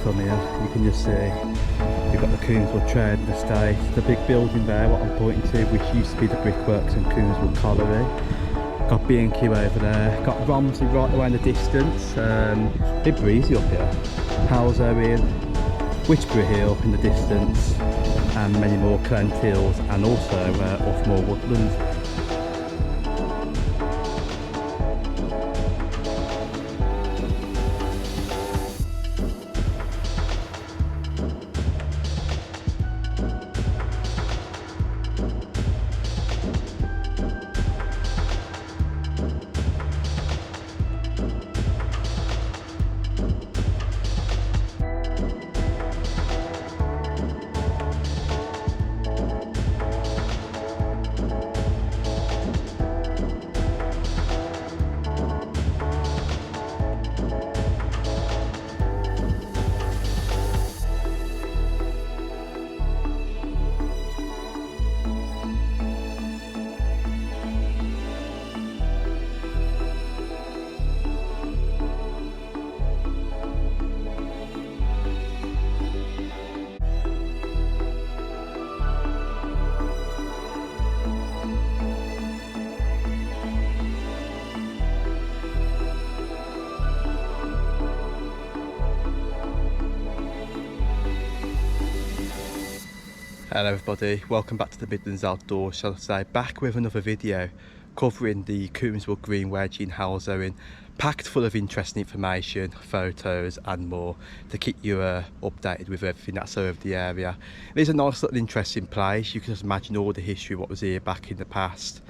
from here. You can just see you've got the Coombswood Trading Estate, the big building there, what I'm pointing to, which used to be the Brickworks and Coombswood Colliery. Got B&Q over there, got Romsey right away in the distance, a bit breezy up here. Halesowen, Witchbury Hill in the distance, and many more Clent Hills, and also Offmore Woodlands. Hello everybody, welcome back to the Midlands Outdoors, shall I say, back with another video covering the Coombswood Green Wedge in Halesowen, packed full of interesting information, photos and more to keep you updated with everything that's over the area. It is a nice little interesting place. You can just imagine all the history, what was here back in the past.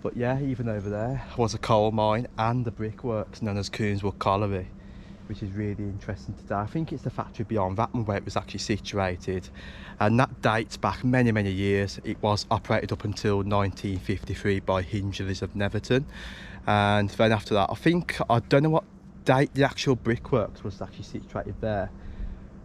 But yeah, even over there was a coal mine and the brickworks known as Coombswood Colliery, which is really interesting today. I think it's the factory beyond that one where it was actually situated, and that dates back many years. It was operated up until 1953 by Hingelers of Netherton, and then after that I don't know what date the actual brickworks was actually situated there.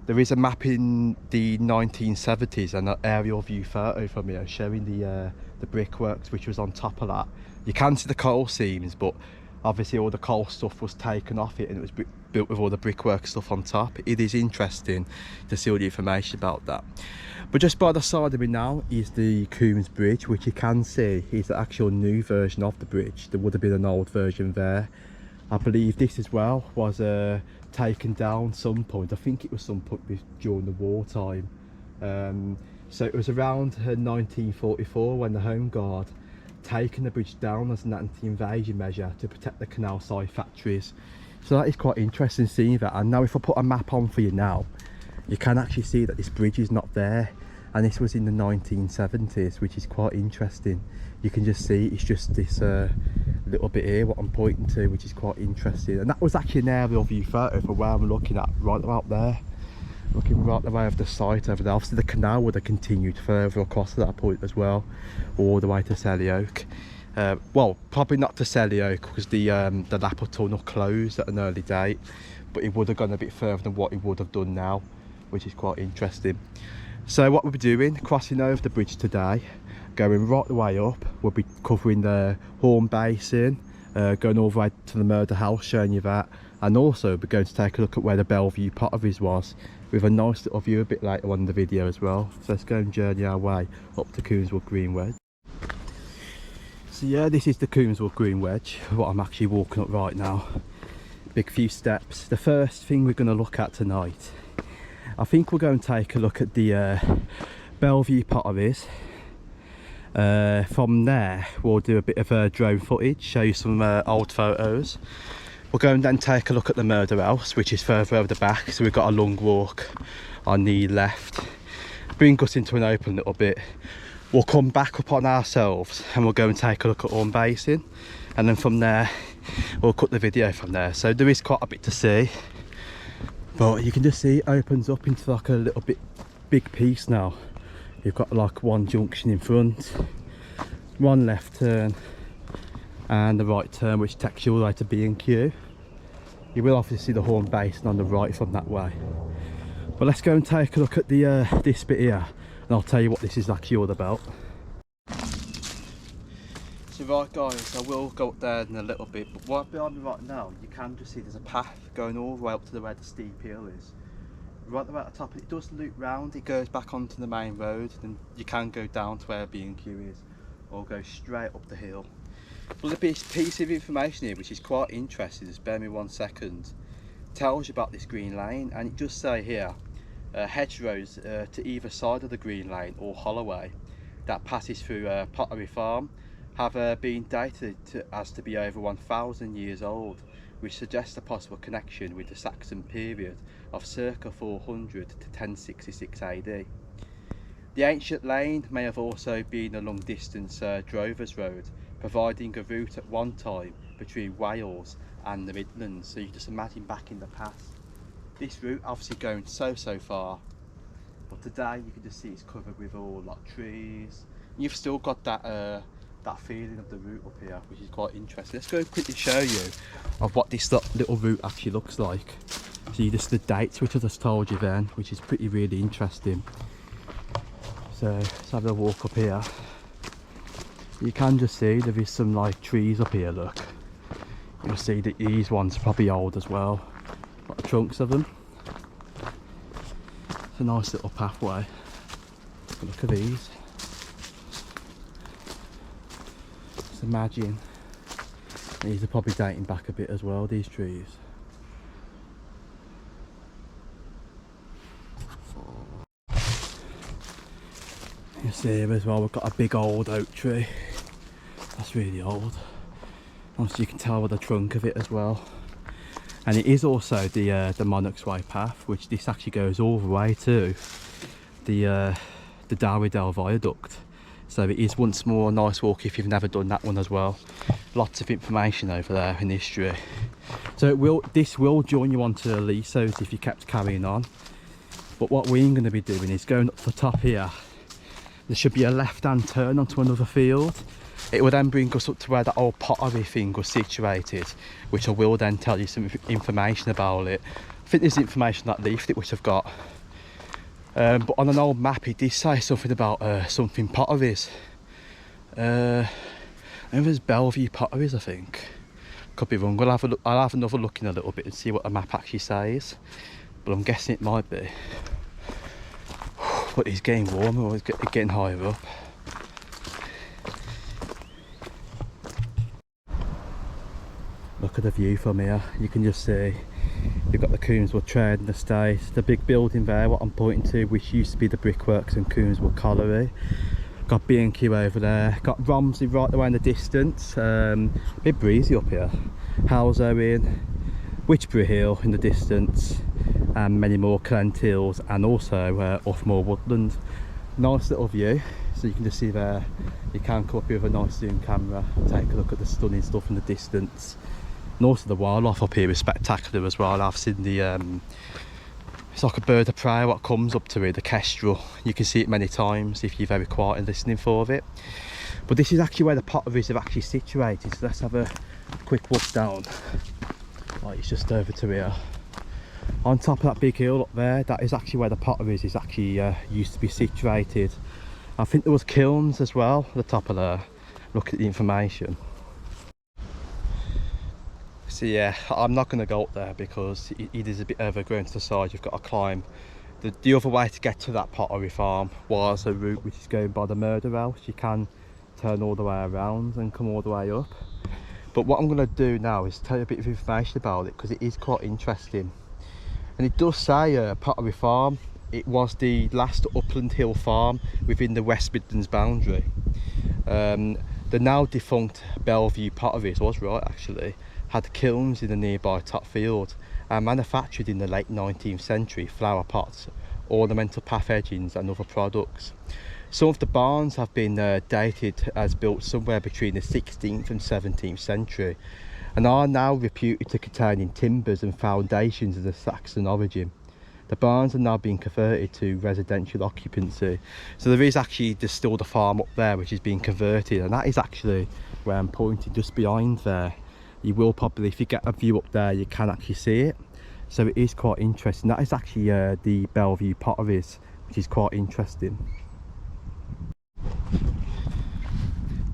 There is a map in the 1970s and an aerial view photo from here showing the brickworks, which was on top of that. You can see the coal seams, but obviously all the coal stuff was taken off it and it was built with all the brickwork stuff on top. It is interesting to see all the information about that. But just by the side of me now is the Coombs Bridge, which you can see is the actual new version of the bridge. There would have been an old version there. I believe this as well was taken down some point. I think it was some point during the wartime. So it was around 1944 when the Home Guard taken the bridge down as an anti-invasion measure to protect the canal side factories. So that is quite interesting seeing that. And now if I put a map on for you now, you can actually see that this bridge is not there, and this was in the 1970s, which is quite interesting. You can just see it's just this little bit here what I'm pointing to, which is quite interesting. And that was actually an aerial view photo for where I'm looking at right about there, looking right the way of the site over there. Obviously the canal would have continued further across to that point as well, all the way to Selly Oak. Well, probably not to Selly Oak because the Lapper Tunnel closed at an early date, but it would have gone a bit further than what it would have done now, which is quite interesting. So what we'll be doing, crossing over the bridge today, going right the way up, we'll be covering the Hawne Basin, going all the way to the Murder House, showing you that, and also we're going to take a look at where the Bellevue Pottery was, with a nice little view a bit later on in the video as well. So let's go and journey our way up to Coombswood Green Wedge. So yeah, this is the Coombswood Green Wedge, what I'm actually walking up right now. Big few steps. The first thing we're going to look at tonight, I think we're going to take a look at the Bellevue Potteries. From there we'll do a bit of drone footage, show you some old photos. We'll go and then take a look at the Murder House, which is further over the back, so we've got a long walk on the left, bring us into an open little bit. We'll come back up on ourselves and we'll go and take a look at Hawne Basin, and then from there we'll cut the video from there. So there is quite a bit to see, but you can just see it opens up into like a little bit big piece now. You've got like one junction in front, one left turn and the right turn, which takes you all the way to B&Q. You will obviously see the Hawne Basin on the right from that way. But let's go and take a look at the this bit here, and I'll tell you what this is actually all about. So right guys, I will go up there in a little bit, but right behind me right now, you can just see there's a path going all the way up to where the steep hill is. right there at the top. It does loop round, it goes back onto the main road, and you can go down to where B&Q is or go straight up the hill. Well, a piece of information here which is quite interesting, just bear me 1 second, tells you about this green lane, and it does say here hedgerows to either side of the green lane or Holloway that passes through Pottery farm have been dated as to be over 1,000 years old, which suggests a possible connection with the Saxon period of circa 400 to 1066 AD. The ancient lane may have also been a long distance drover's road, providing a route at one time between Wales and the Midlands. So you just imagine back in the past, this route obviously going so far, but today you can just see it's covered with all like trees. You've still got that that feeling of the route up here, which is quite interesting. Let's go quickly show you of what this little route actually looks like. See just the dates which I just told you then, which is really interesting. So let's have a walk up here. You can just see there is some like trees up here, look. You'll see that these ones are probably old as well. Got the trunks of them. It's a nice little pathway. Look at these. Just imagine. These are probably dating back a bit as well, these trees. You see here as well, we've got a big old oak tree. That's really old. Obviously you can tell with the trunk of it as well. And it is also the Monarch's Way path, which this actually goes all the way to the Darwydale Viaduct. So it is once more a nice walk if you've never done that one as well. Lots of information over there in history. So this will join you onto Halesowen if you kept carrying on. But what we're going to be doing is going up to the top here. There should be a left-hand turn onto another field. It will then bring us up to where that old pottery thing was situated, which I will then tell you some information about it. I think there's information on that leaflet which I've got. But on an old map it did say something about something potteries. I think there's Bellevue Potteries, I think. Could be wrong. I'll have another look in a little bit and see what the map actually says. But I'm guessing it might be. But it's getting warmer, or it's getting higher up. Look at the view from here. You can just see you've got the Coombswood Trading Estate, the big building there, what I'm pointing to, which used to be the Brickworks and Coombswood Colliery. Got B&Q over there, got Romsey right away in the distance. A bit breezy up here. Halesowen, Witchbury Hill in the distance, and many more Clent Hills, and also Offmore Woodland. Nice little view. So you can just see there, you can come up here with a nice zoom camera, take a look at the stunning stuff in the distance. And also the wildlife up here is spectacular as well. I've seen the it's like a bird of prey what comes up to it, the kestrel. You can see it many times if you're very quiet and listening for it. But this is actually where the potteries are actually situated, so let's have a quick walk down. Right, it's just over to here. On top of that big hill up there, that is actually where the potteries is actually used to be situated. I think there was kilns as well at the top of there. Look at the information. So yeah, I'm not going to go up there because it is a bit overgrown to the side. You've got to climb. The other way to get to that pottery farm was a route which is going by the murder house. You can turn all the way around and come all the way up. But what I'm going to do now is tell you a bit of information about it, because it is quite interesting. And it does say Pottery Farm. It was the last upland hill farm within the West Midlands boundary. The now defunct Bellevue Potteries, was right actually, had kilns in the nearby top field and manufactured in the late 19th century flower pots, ornamental path edgings and other products. Some of the barns have been dated as built somewhere between the 16th and 17th century and are now reputed to containing timbers and foundations of the Saxon origin. The barns are now being converted to residential occupancy. So there is actually still the farm up there which is being converted, and that is actually where I'm pointing, just behind there. You will probably, if you get a view up there, you can actually see it. So it is quite interesting. That is actually the Bellevue Potteries, which is quite interesting.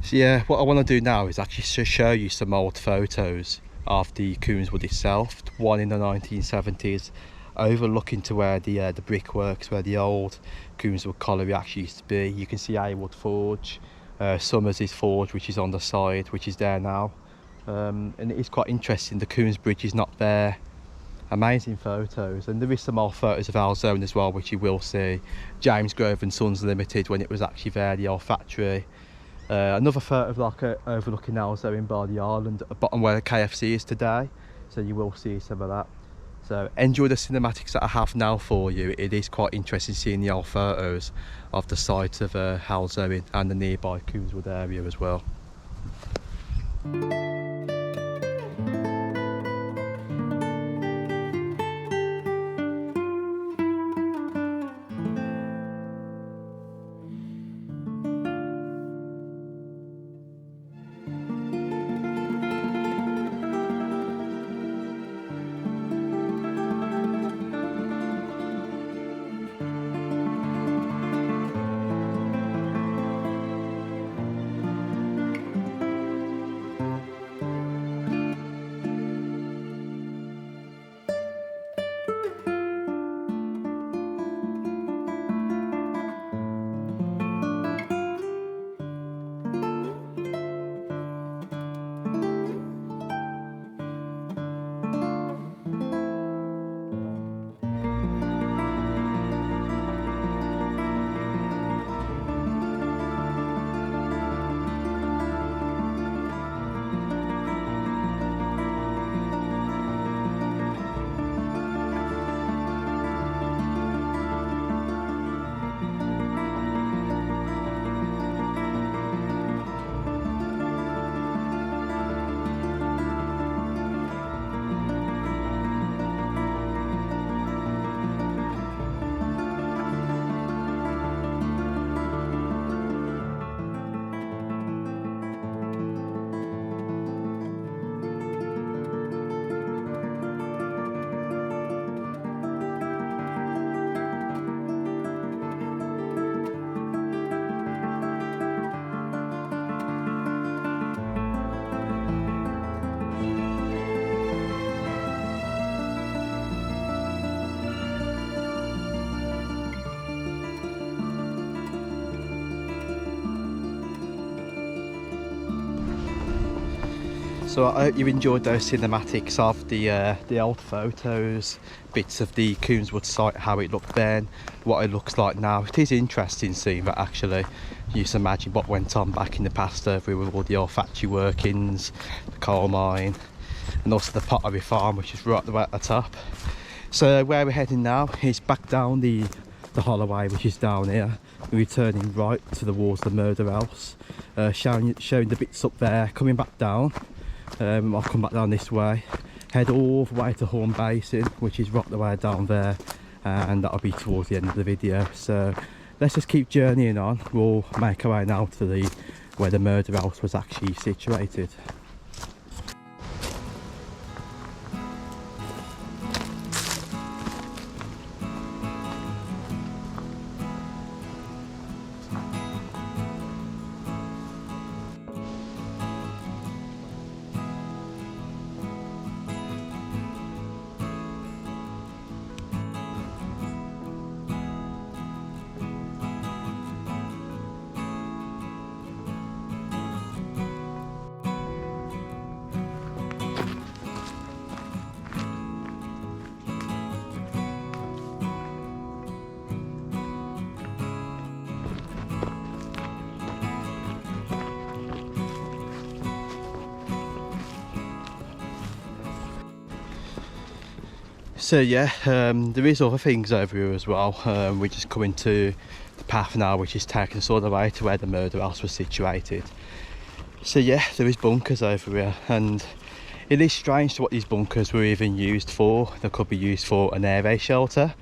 So yeah, what I want to do now is actually show you some old photos of the Coombswood itself. One in the 1970s overlooking to where the brickworks, where the old Coombswood colliery actually used to be. You can see Haywood Forge, Summers' Forge, which is on the side, which is there now. And it is quite interesting, the Coombs Bridge is not there. Amazing photos, and there is some old photos of Halesowen as well, which you will see. James Grove and Sons Limited, when it was actually there, the old factory. Another photo of like overlooking Halesowen by the island at the bottom where the KFC is today, so you will see some of that. So enjoy the cinematics that I have now for you. It is quite interesting seeing the old photos of the site of Halesowen and the nearby Coombswood area as well. So I hope you enjoyed those cinematics of the old photos, bits of the Coombswood site, how it looked then, what it looks like now. It is interesting seeing that actually. You just imagine what went on back in the past over with all the old factory workings, the coal mine, and also the Pottery farm, which is right the way at the top. So where we're heading now is back down the Holloway, which is down here. We're returning right towards the murder house, showing the bits up there, coming back down. I'll come back down this way, head all the way to Hawne Basin, which is right the way down there, and that'll be towards the end of the video. So let's just keep journeying on. We'll make our way now to where the murder house was actually situated. So yeah, there is other things over here as well. We're just coming to the path now, which is taking us all the way to where the murder house was situated. So yeah, there is bunkers over here, and it is strange to what these bunkers were even used for. They could be used for an air raid shelter.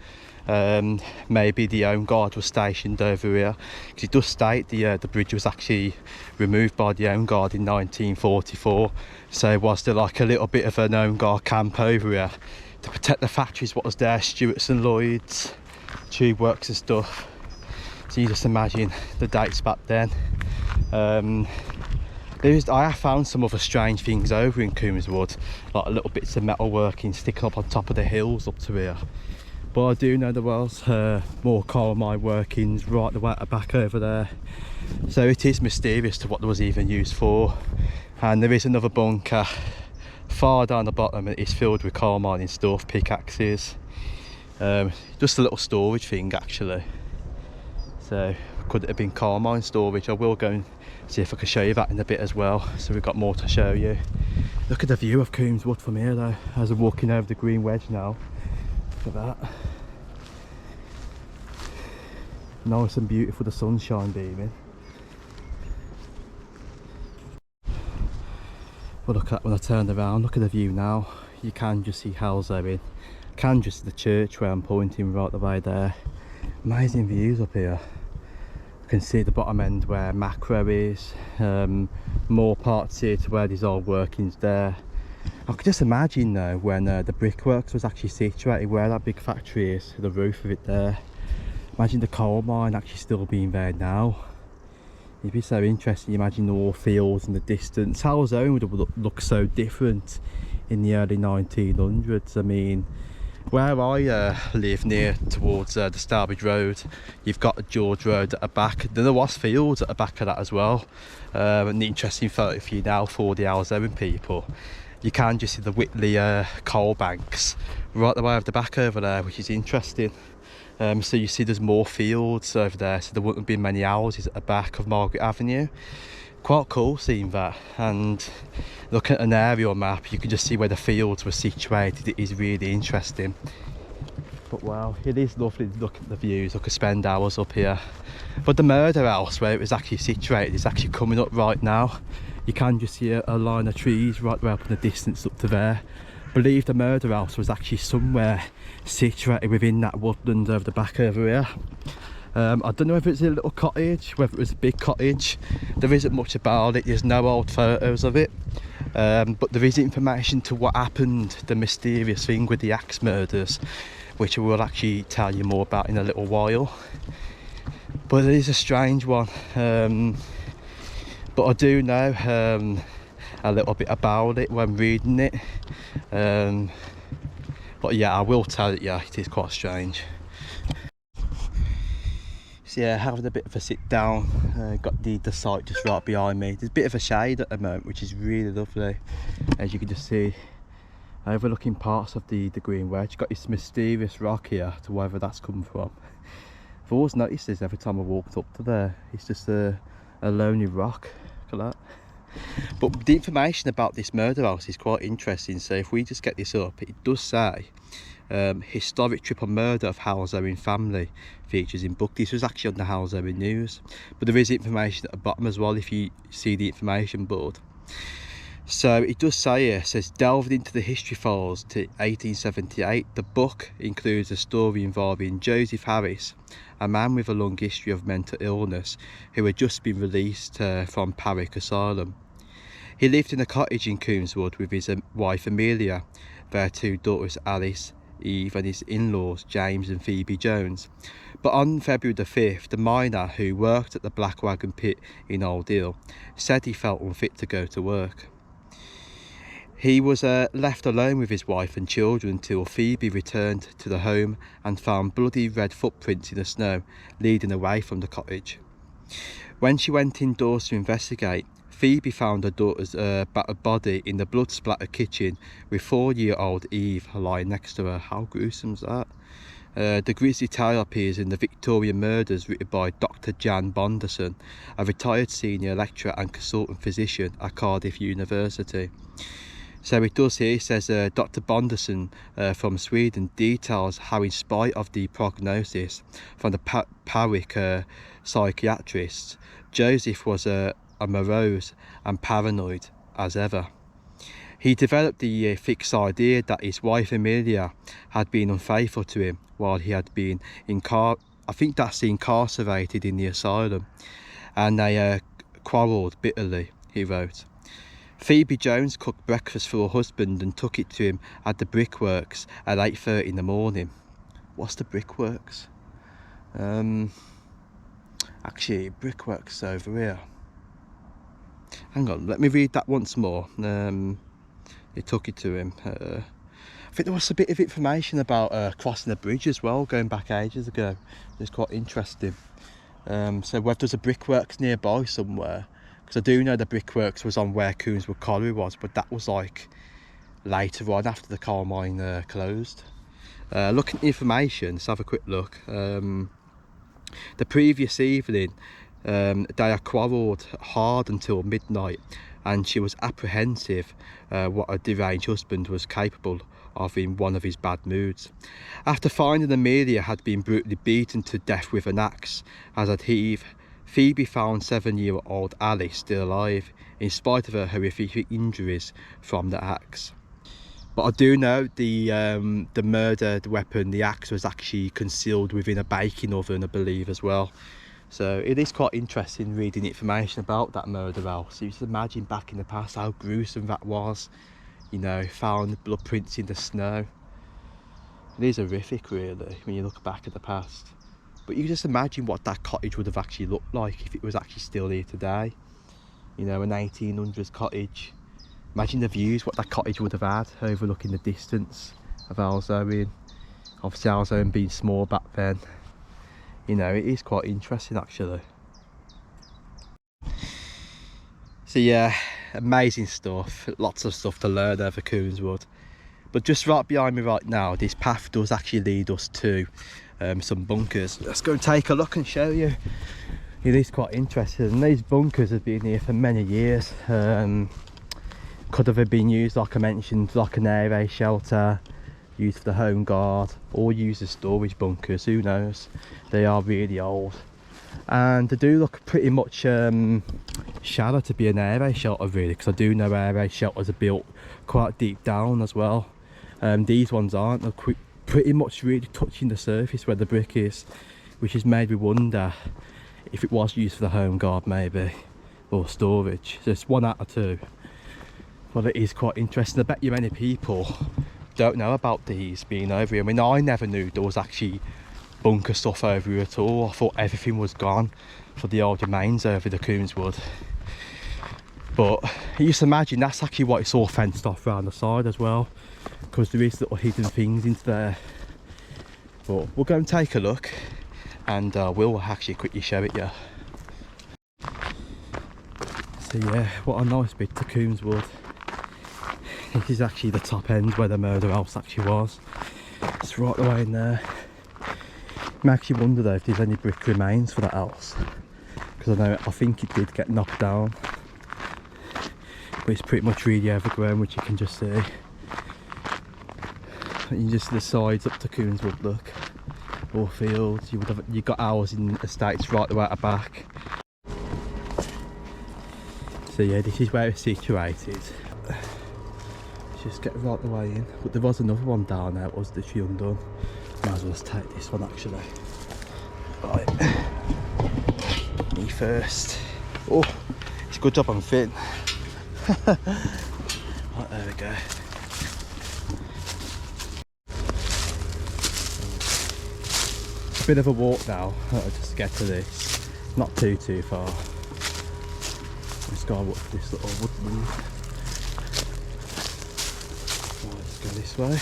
Maybe the Home Guard was stationed over here, because it does state the bridge was actually removed by the Home Guard in 1944. So was there like a little bit of an Home Guard camp over here to protect the factories, what was there, Stewart's and Lloyd's, tube works and stuff. So you just imagine the dates back then. I have found some other strange things over in Coombswood, like little bits of metal working sticking up on top of the hills up to here. But I do know there was more coal mine workings right the way at the back over there. So it is mysterious to what there was even used for. And there is another bunker far down the bottom, and it's filled with coal mining stuff, pickaxes. Just a little storage thing actually. So could it have been coal mine storage? I will go and see if I can show you that in a bit as well. So we've got more to show you. Look at the view of Coombswood from here though, as I'm walking over the green wedge now. Look at that. Nice and beautiful, the sunshine beaming. But look at that when I turned around, look at the view now. You can just see Halesowen. Can just see the church where I'm pointing right the way there. Amazing views up here. You can see the bottom end where macro is. More parts here to where there's old workings there. I could just imagine though when the brickworks was actually situated where that big factory is, the roof of it there. Imagine the coal mine actually still being there now. It'd be so interesting. Imagine all fields in the distance. Halesowen would have looked so different in the early 1900s. I mean, where I live near towards the Starbridge Road, you've got the George Road at the back. Then there was fields at the back of that as well. An interesting photo for you now for the Halesowen people. You can just see the Whitley coal banks right the way of the back over there, which is interesting. So you see there's more fields over there, so there wouldn't have been many houses at the back of Margaret Avenue. Quite cool seeing that. And looking at an aerial map, you can just see where the fields were situated. It is really interesting. But wow, it is lovely to look at the views. I could spend hours up here. But the murder house where it was actually situated is actually coming up right now. You can just see a line of trees right way up in the distance up to there. I believe the murder house was actually somewhere situated within that woodland over the back over here. I don't know if it's a little cottage, whether it was a big cottage. There isn't much about it, there's no old photos of it. But there is information to what happened, the mysterious thing with the axe murders, which I will actually tell you more about in a little while. But it is a strange one. But I do know a little bit about it when reading it. But yeah, I will tell it, yeah, it is quite strange. So yeah, having a bit of a sit down, got the site just right behind me. There's a bit of a shade at the moment, which is really lovely. As you can just see, overlooking parts of the green wedge. Got this mysterious rock here, to wherever that's come from. I've always noticed this every time I walked up to there. It's just a lonely rock. Look at that. But the information about this murder house is quite interesting. So if we just get this up, it does say historic triple murder of Halesowen family features in book. This was actually on the Halesowen news, but there is information at the bottom as well if you see the information board. So it does say here, says delved into the history files to 1878. The book includes a story involving Joseph Harris, a man with a long history of mental illness who had just been released from Parrick Asylum. He lived in a cottage in Coombswood with his wife Amelia, their two daughters Alice, Eve, and his in-laws James and Phoebe Jones. But on February the 5th, the miner who worked at the Black Wagon pit in Old Hill said he felt unfit to go to work. He was left alone with his wife and children until Phoebe returned to the home and found bloody red footprints in the snow leading away from the cottage. When she went indoors to investigate, Phoebe found her daughter's battered body in the blood-splattered kitchen with 4-year-old Eve lying next to her. How gruesome is that? The grisly tale appears in the Victorian Murders written by Dr. Jan Bonderson, a retired senior lecturer and consultant physician at Cardiff University. So it does here, it says Dr. Bonderson from Sweden details how, in spite of the prognosis from the Parrick psychiatrists, Joseph was morose and paranoid as ever. He developed the fixed idea that his wife Amelia had been unfaithful to him while he had been incarcerated in the asylum, and they quarrelled bitterly, he wrote. Phoebe Jones cooked breakfast for her husband and took it to him at the brickworks at 8:30 in the morning. What's the brickworks? Actually, brickworks over here. Hang on, let me read that once more. He took it to him. think there was a bit of information about crossing a bridge as well, going back ages ago. It's quite interesting. So whether there's a brickworks nearby somewhere, because I do know the brickworks was on where Coombswood Colliery was, but that was like later on after the coal mine closed. Looking at the information, let's have a quick look. The previous evening, they had quarrelled hard until midnight, and she was apprehensive what a deranged husband was capable of in one of his bad moods. After finding Amelia had been brutally beaten to death with an axe, as had Heath, Phoebe found 7-year-old Alice still alive, in spite of her horrific injuries from the axe. But I do know the murdered weapon, the axe, was actually concealed within a baking oven, I believe, as well. So it is quite interesting reading information about that murder house. You just imagine back in the past how gruesome that was. You know, found blood prints in the snow. It is horrific, really, when you look back at the past. But you can just imagine what that cottage would have actually looked like if it was actually still here today. You know, an 1800s cottage. Imagine the views what that cottage would have had overlooking the distance of Halesowen. Obviously Halesowen being small back then. You know, it is quite interesting actually. So yeah, amazing stuff, lots of stuff to learn over Coombswood. But just right behind me right now, this path does actually lead us to some bunkers. Let's go and take a look and show you. It is quite interesting, and these bunkers have been here for many years. Could have been used, like I mentioned, like an air raid shelter, used for the home guard, or used as storage bunkers, who knows. They are really old, and they do look pretty much shallow to be an air raid shelter, really, because I do know air raid shelters are built quite deep down as well. These ones aren't. They're pretty much really touching the surface where the brick is, which has made me wonder if it was used for the home guard maybe, or storage. So it's 1 out of 2. Well, it is quite interesting. I bet you many people don't know about these being over here. I mean, I never knew there was actually bunker stuff over here at all. I thought everything was gone for the old remains over the Coombswood. But you just imagine that's actually what it's all fenced off around the side as well, because there is little hidden things into there. But we'll go and take a look, and we'll actually quickly show it you. So yeah, what a nice bit to Coombswood. This is actually the top end where the murder house actually was. It's right the way in there. I actually wonder though if there's any brick remains for that house, because I think it did get knocked down, but it's pretty much really overgrown, which you can just see. And you just see the sides up to Coombswood, look, all fields. You got housing estates right the way at the back. So yeah, this is where it's situated. Just get right the way in, but there was another one down there, it was literally undone. Might as well just take this one actually. Right, me first. Oh, it's a good job I'm fit. Right, there we go. A bit of a walk now, just to get to this. Not too far. Let's go up this little woodland. Let's go this way.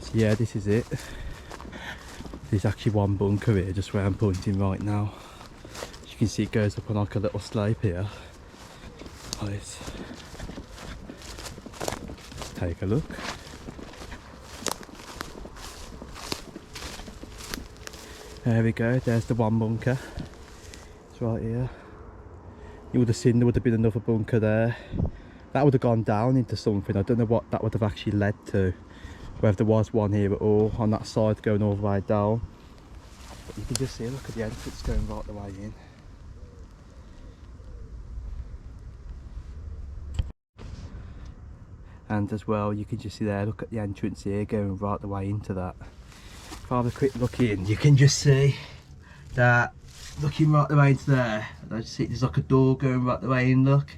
So yeah, this is it. There's actually one bunker here, just where I'm pointing right now. As you can see, it goes up on like a little slope here. Let's take a look. There we go, there's the one bunker. It's right here. You would have seen there would have been another bunker there. That would have gone down into something. I don't know what that would have actually led to. Whether there was one here at all on that side going all the way down. But you can just see, look at the entrance going right the way in. And as well, you can just see there, look at the entrance here going right the way into that. If I have a quick look in, you can just see that looking right the way into there. I just see there's like a door going right the way in, look.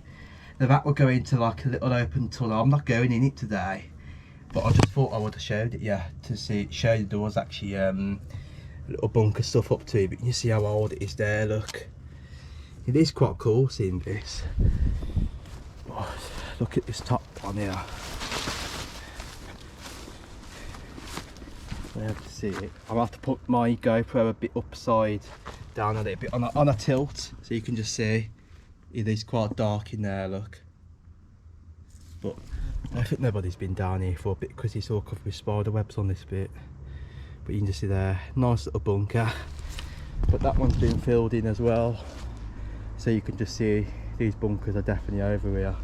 The back will go into like a little open tunnel. I'm not going in it today, but I just thought I would have showed it, yeah, to show you there was actually little bunker stuff up to it. But you see how old it is there, look. It is quite cool seeing this. Oh, look at this top one here. I have to see it. I'll have to put my GoPro a bit upside down a little bit on a tilt, so you can just see it is quite dark in there, look. But I think nobody's been down here for a bit because it's all covered with spider webs on this bit. But you can just see there, nice little bunker. But that one's been filled in as well, so you can just see these bunkers are definitely over here.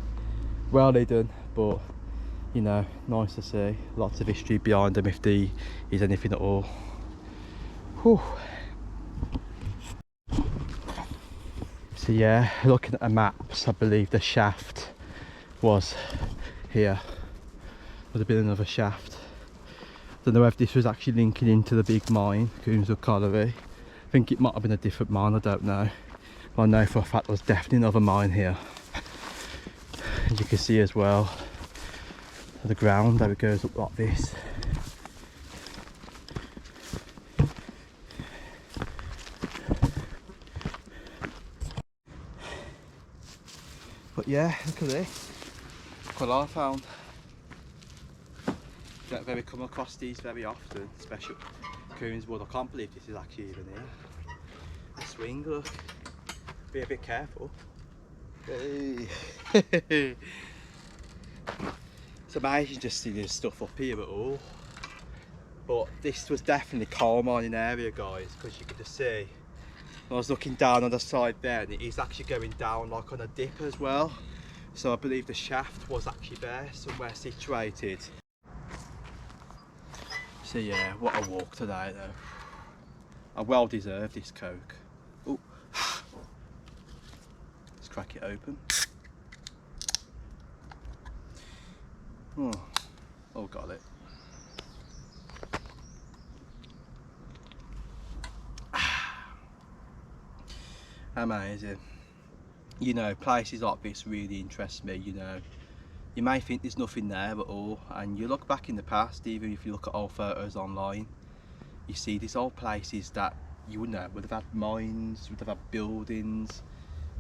Well done, but you know, nice to see. Lots of history behind them if there is anything at all. Whew. So yeah, looking at the maps, I believe the shaft was here. Would have been another shaft. Don't know if this was actually linking into the big mine, Coombswood Colliery. I think it might have been a different mine, I don't know. But I know for a fact there's definitely another mine here. As you can see as well, the ground, there it goes up like this. But yeah, look at this. Quite a lot I found. Don't very come across these very often, especially Coombswood. I can't believe this is actually even here. The swing, look. Be a bit careful. Hey. It's amazing just seeing this stuff up here at all. But this was definitely coal mining area, guys, because you could just see. I was looking down on the side there, and it is actually going down like on a dip as well. So I believe the shaft was actually there, somewhere situated. So yeah, what a walk today though. I well deserved this coke. Oh, let's crack it open. Oh, got it. Amazing. You know, places like this really interest me. You know, you may think there's nothing there at all, and you look back in the past, even if you look at old photos online, you see these old places that you wouldn't know would have had mines, would have had buildings,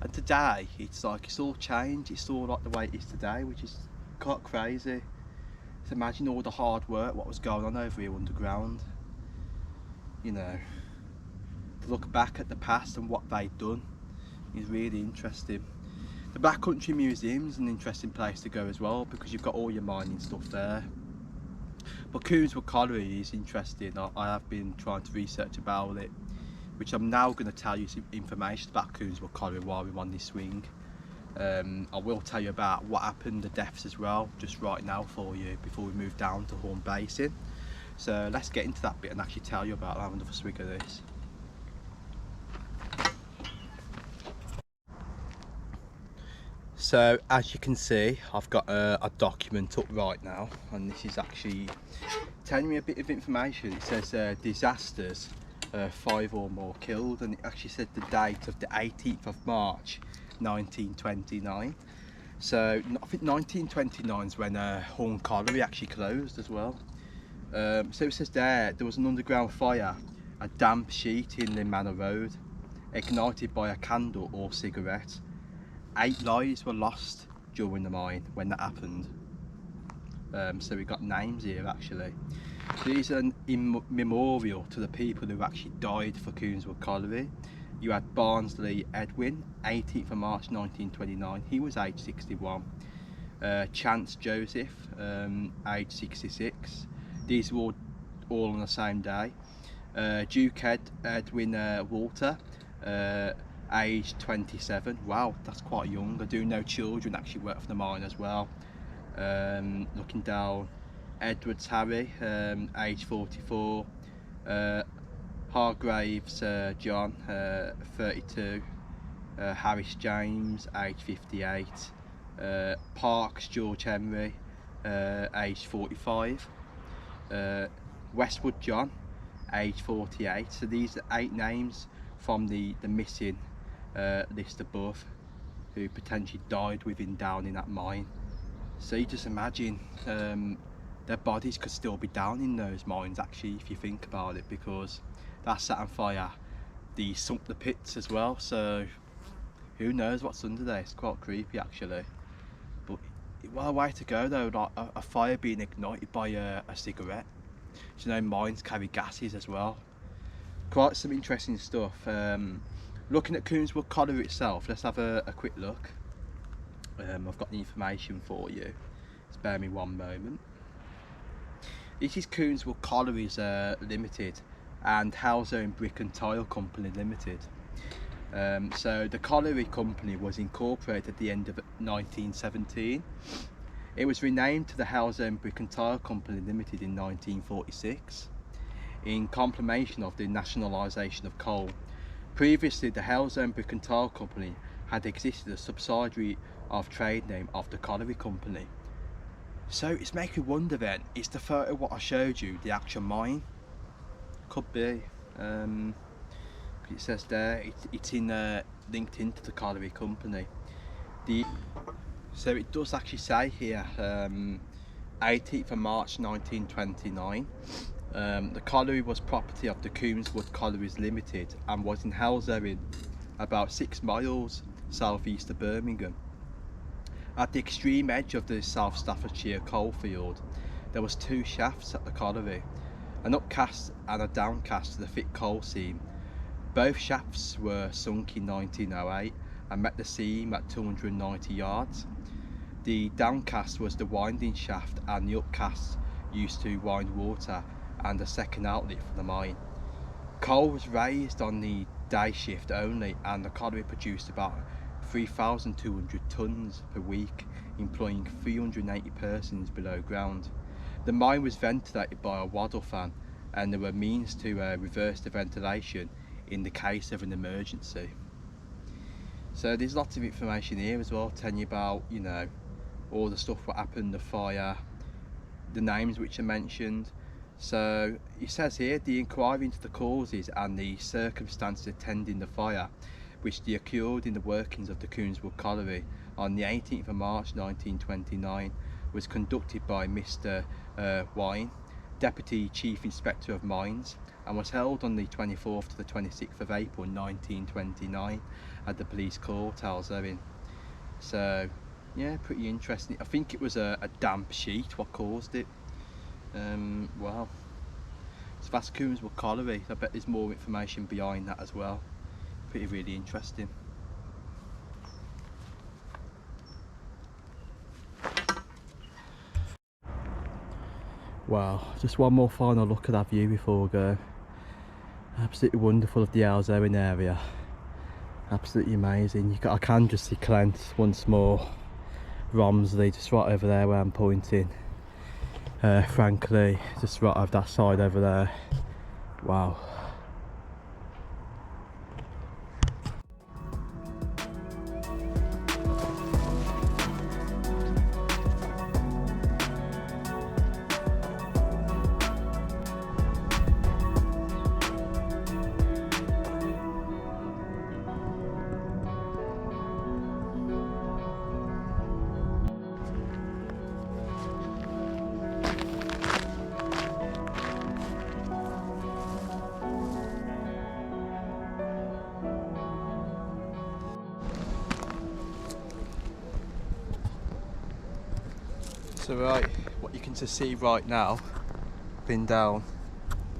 and today it's like it's all changed. It's all like the way it is today, which is quite crazy. So imagine all the hard work, what was going on over here underground. You know, to look back at the past and what they've done is really interesting. The Backcountry Museum's an interesting place to go as well, because you've got all your mining stuff there. But Coombswood Colliery is interesting. I have been trying to research about it, which I'm now going to tell you some information about Coombswood Colliery while we're on this swing. I will tell you about what happened, the deaths as well, just right now for you before we move down to Hawne Basin. So let's get into that bit and actually tell you about having another swig of this. So as you can see, I've got a document up right now, and this is actually telling me a bit of information. It says disasters, 5 or more killed, and it actually said the date of the 18th of March 1929. So I think 1929 is when Hawne Colliery actually closed as well. So it says there was an underground fire, a damp sheet in the Manor Road, ignited by a candle or cigarette. 8 lives were lost during the mine when that happened. So we got names here actually. So it's an memorial to the people who actually died for Coombswood Colliery. You had Barnsley Edwin, 18th of March 1929, he was aged 61. Chance Joseph, aged 66. These were all on the same day. Duke Edwin Walter, aged 27. Wow, that's quite young. I do know children actually work for the mine as well. Looking down, Edwards Harry, aged 44. Hargraves John, 32. Harris James, aged 58. Parks George Henry, aged 45. Westwood John, aged 48. So these are 8 names from the missing list above, who potentially died within down in that mine. So you just imagine their bodies could still be down in those mines actually, if you think about it, because that set on fire, they sunk the pits as well, so who knows what's under there. It's quite creepy actually. But what a way to go though, like a fire being ignited by a cigarette. So, you know, mines carry gases as well. Quite some interesting stuff. Looking at Coombswood Colliery itself, let's have a quick look. I've got the information for you. Spare me one moment. This is Coombswood Collieries Limited and Halesowen Brick and Tile Company Limited. So the colliery company was incorporated at the end of 1917. It was renamed to the Halesowen Brick and Tile Company Limited in 1946 in confirmation of the nationalisation of coal. Previously, the Halesowen Brick and Tile Company had existed as a subsidiary of trade name of the colliery company. So it's making me wonder then, is the photo what I showed you the actual mine? Could be. It says there it's linked into the colliery company. So it does actually say here 18th of March 1929. The colliery was property of the Coombswood Collieries Limited and was in Halesowen, about 6 miles southeast of Birmingham. At the extreme edge of the South Staffordshire coalfield, there was 2 shafts at the colliery, an upcast and a downcast to the thick coal seam. Both shafts were sunk in 1908 and met the seam at 290 yards. The downcast was the winding shaft and the upcast used to wind water and a second outlet for the mine. Coal was raised on the day shift only and the colliery produced about 3,200 tonnes per week, employing 380 persons below ground. The mine was ventilated by a waddle fan and there were means to reverse the ventilation in the case of an emergency. So there's lots of information here as well, telling you about, you know, all the stuff what happened, the fire, the names which are mentioned. So it says here, the inquiry into the causes and the circumstances attending the fire, which occurred in the workings of the Coombswood Colliery on the 18th of March 1929, was conducted by Mr. Hawne, Deputy Chief Inspector of Mines, and was held on the 24th to the 26th of April 1929 at the police court, Halesowen. So yeah, pretty interesting. I think it was a damp sheet what caused it. Wow. So that's Coombswood Colliery. I bet there's more information behind that as well. Really interesting. Wow, just one more final look at that view before we go. Absolutely wonderful of the Halesowen area. Absolutely amazing. I can just see Clent once more. Romsley just right over there where I'm pointing. Frankly, just right over that side over there. Wow. So right, what you can just see right now, pin down,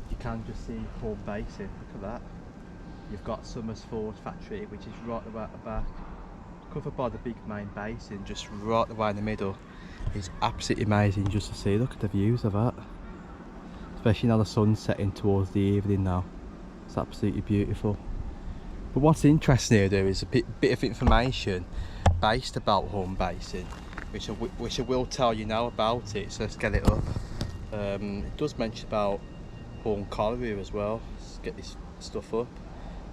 you can just see Hawne Basin. Look at that. You've got Somersford factory, which is right the way at the back, covered by the big main basin, just right the way in the middle. It's absolutely amazing just to see. Look at the views of that, especially now the sun's setting towards the evening now. It's absolutely beautiful. But what's interesting here though is a bit of information based about Hawne Basin, which I will tell you now about it. So let's get it up. It does mention about Hawne Colliery as well. Let's get this stuff up.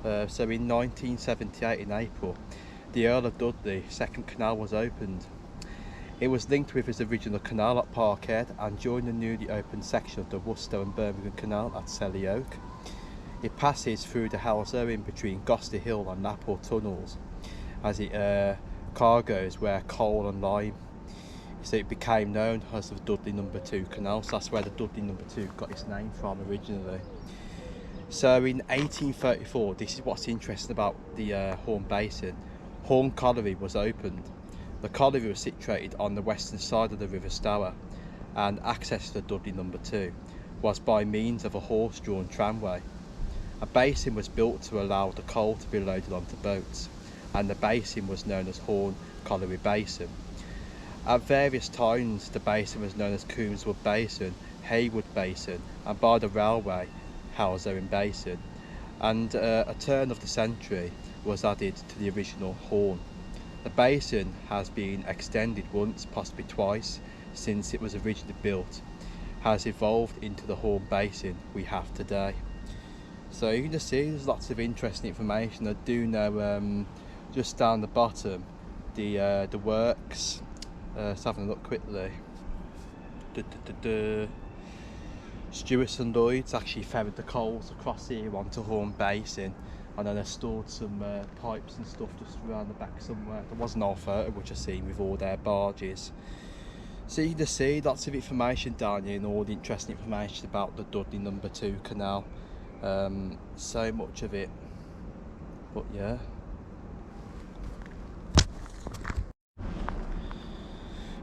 So in 1978 in April, the Earl of Dudley second canal was opened. It was linked with his original canal at Parkhead and joined the newly opened section of the Worcester and Birmingham Canal at Selly Oak. It passes through the Halesowen between Gosty Hill and Napper Tunnels as it cargoes were coal and lime. So it became known as the Dudley No. 2 Canal. So that's where the Dudley No. 2 got its name from originally. So in 1834, this is what's interesting about the Hawne Basin. Hawne Colliery was opened. The colliery was situated on the western side of the River Stour, and access to the Dudley No. 2 was by means of a horse-drawn tramway. A basin was built to allow the coal to be loaded onto boats, and the basin was known as Hawne Colliery Basin. At various times the basin was known as Coombswood Basin, Haywood Basin, and by the railway, Halesowen Basin, and a turn of the century was added to the original Hawne. The basin has been extended once, possibly twice, since it was originally built, has evolved into the Hawne Basin we have today. So you can just see there's lots of interesting information. I do know just down the bottom the works. Let's have a look quickly. Stewarts and Lloyds actually ferried the coals across here onto Hawne Basin, and then they stored some pipes and stuff just around the back somewhere. There was an old photo which I seen with all their barges. So you can just see lots of information down here, and all the interesting information about the Dudley No. 2 Canal. So much of it, but yeah.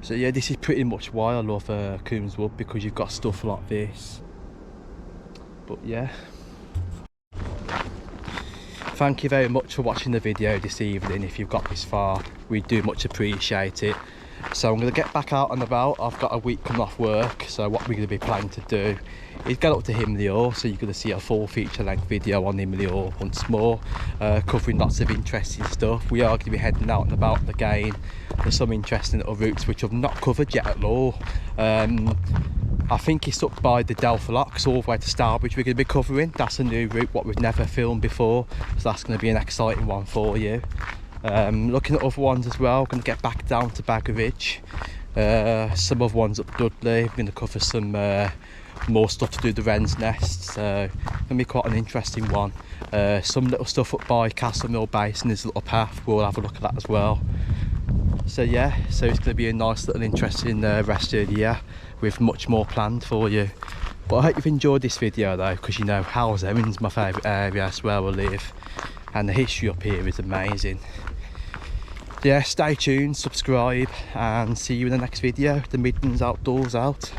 So yeah, this is pretty much why I love Coombswood, because you've got stuff like this. But yeah, thank you very much for watching the video this evening. If you've got this far, we do much appreciate it. So I'm going to get back out and about. I've got a week coming off work, so what we're going to be planning to do is get up to Himley Hall, so you're going to see a full feature length video on Himley Hall once more, covering lots of interesting stuff. We are going to be heading out and about again. There's some interesting little routes which I've not covered yet at all. I think it's up by the Delphi Locks all the way to Starbridge we're going to be covering. That's a new route what we've never filmed before, so that's going to be an exciting one for you. Looking at other ones as well, going to get back down to Baggeridge, some other ones up Dudley. We're going to cover some more stuff to do the Wren's Nest, so it's going to be quite an interesting one. Some little stuff up by Castle Mill Basin, there's a little path, we'll have a look at that as well. So yeah, so it's going to be a nice little interesting rest of the year with much more planned for you. But I hope you've enjoyed this video though, because you know Halesowen's my favourite area, that's where we live, and the history up here is amazing. Yeah, stay tuned, subscribe, and see you in the next video. The Midlands Outdoors out.